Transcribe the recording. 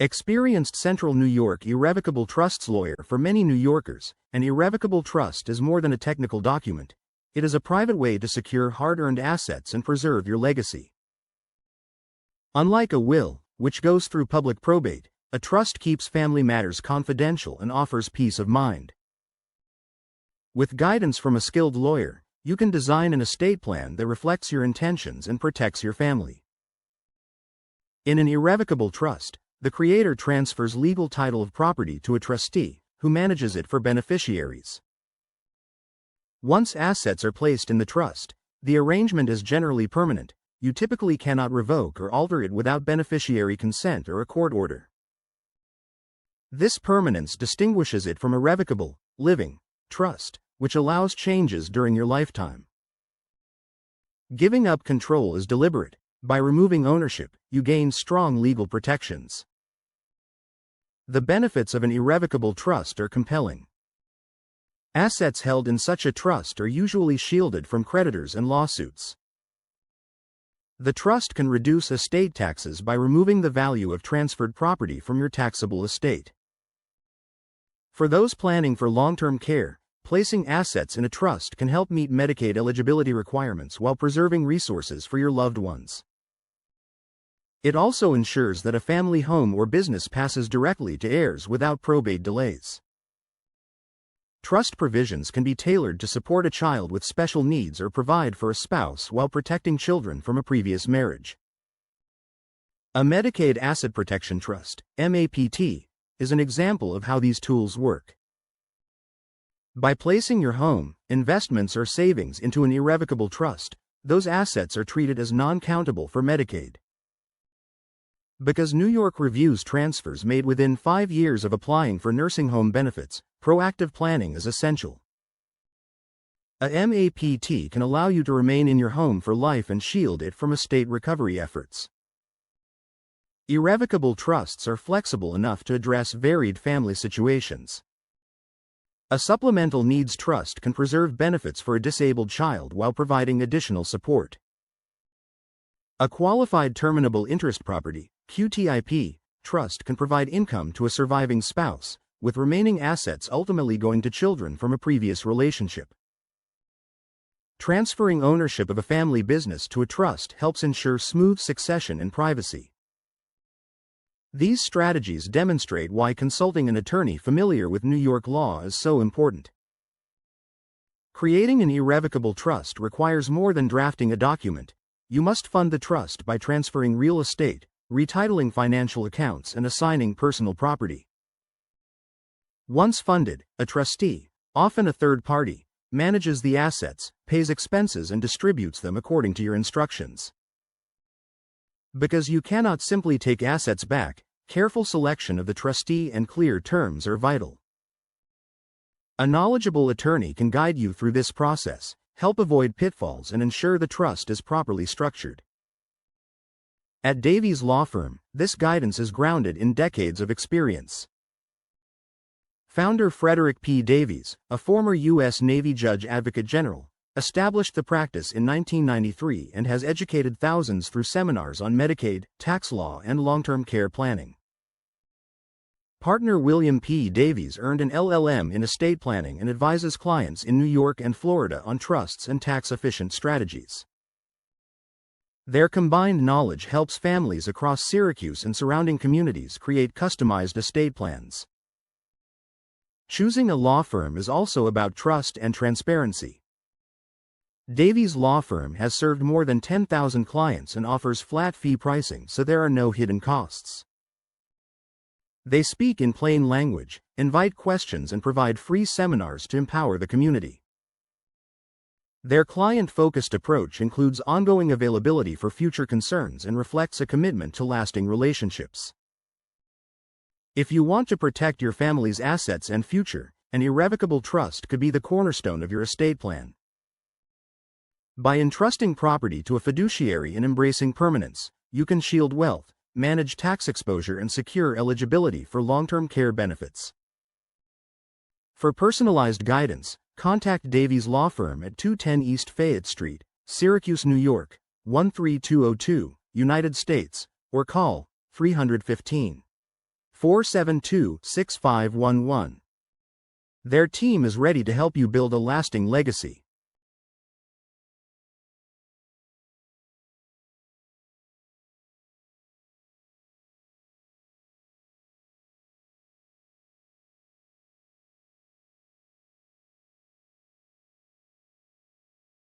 Experienced Central New York irrevocable trusts lawyer. For many New Yorkers, an irrevocable trust is more than a technical document. It is a private way to secure hard-earned assets and preserve your legacy. Unlike a will, which goes through public probate, a trust keeps family matters confidential and offers peace of mind. With guidance from a skilled lawyer, you can design an estate plan that reflects your intentions and protects your family. In an irrevocable trust, the creator transfers legal title of property to a trustee, who manages it for beneficiaries. Once assets are placed in the trust, the arrangement is generally permanent. You typically cannot revoke or alter it without beneficiary consent or a court order. This permanence distinguishes it from a revocable, living trust, which allows changes during your lifetime. Giving up control is deliberate. By removing ownership, you gain strong legal protections. The benefits of an irrevocable trust are compelling. Assets held in such a trust are usually shielded from creditors and lawsuits. The trust can reduce estate taxes by removing the value of transferred property from your taxable estate. For those planning for long-term care, placing assets in a trust can help meet Medicaid eligibility requirements while preserving resources for your loved ones. It also ensures that a family home or business passes directly to heirs without probate delays. Trust provisions can be tailored to support a child with special needs or provide for a spouse while protecting children from a previous marriage. A Medicaid Asset Protection Trust, MAPT, is an example of how these tools work. By placing your home, investments or savings into an irrevocable trust, those assets are treated as non-countable for Medicaid. Because New York reviews transfers made within 5 years of applying for nursing home benefits, proactive planning is essential. A MAPT can allow you to remain in your home for life and shield it from estate recovery efforts. Irrevocable trusts are flexible enough to address varied family situations. A supplemental needs trust can preserve benefits for a disabled child while providing additional support. A qualified terminable interest property, QTIP, trust can provide income to a surviving spouse, with remaining assets ultimately going to children from a previous relationship. Transferring ownership of a family business to a trust helps ensure smooth succession and privacy. These strategies demonstrate why consulting an attorney familiar with New York law is so important. Creating an irrevocable trust requires more than drafting a document. You must fund the trust by transferring real estate, retitling financial accounts, and assigning personal property. Once funded, a trustee, often a third party, manages the assets, pays expenses, and distributes them according to your instructions. Because you cannot simply take assets back, careful selection of the trustee and clear terms are vital. A knowledgeable attorney can guide you through this process, help avoid pitfalls, and ensure the trust is properly structured. At Davies Law Firm, this guidance is grounded in decades of experience. Founder Frederick P. Davies, a former U.S. Navy Judge Advocate General, established the practice in 1993 and has educated thousands through seminars on Medicaid, tax law, and long-term care planning. Partner William P. Davies earned an LLM in estate planning and advises clients in New York and Florida on trusts and tax-efficient strategies. Their combined knowledge helps families across Syracuse and surrounding communities create customized estate plans. Choosing a law firm is also about trust and transparency. Davies Law Firm has served more than 10,000 clients and offers flat fee pricing, so there are no hidden costs. They speak in plain language, invite questions, and provide free seminars to empower the community. Their client-focused approach includes ongoing availability for future concerns and reflects a commitment to lasting relationships. If you want to protect your family's assets and future, an irrevocable trust could be the cornerstone of your estate plan. By entrusting property to a fiduciary and embracing permanence, you can shield wealth, manage tax exposure, and secure eligibility for long-term care benefits. For personalized guidance, contact Davies Law Firm at 210 East Fayette Street, Syracuse, New York, 13202, United States, or call 315. 472-6511. Their team is ready to help you build a lasting legacy.